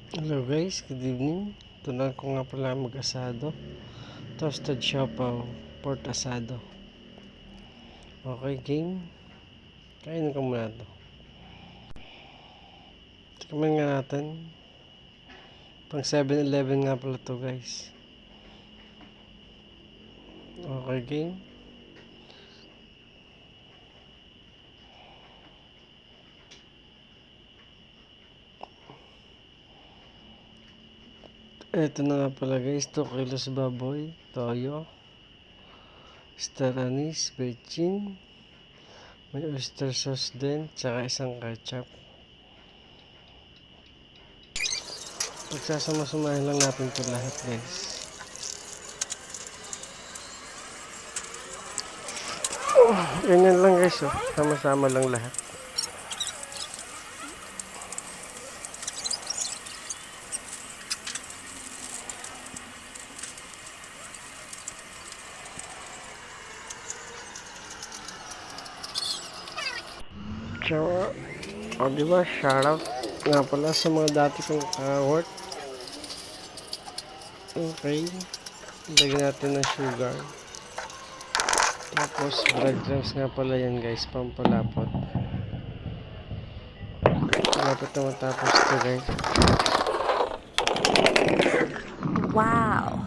Hello guys, good evening. Tunan ko nga pala mag-asado. Toasted siopaw, pork asado. Okay, game. Kainin ko muna to. Tikman nga natin. Pang 7-Eleven nga pala to guys. Okay, game. Ito na nga pala guys, 2 kilos baboy, toyo, star anise, bechin, may oyster sauce din, tsaka isang ketchup. Pagsasama-samahin lang natin ito lahat guys. Ganyan lang guys, oh. Sama-sama lang lahat. Tsaka, diba, shoutout nga pala sa mga dati kong work. Okay, lagyan natin ng sugar. Tapos, breadcrumbs nga pala yan guys, pampalapot. Malapit na matapos ito guys. Wow!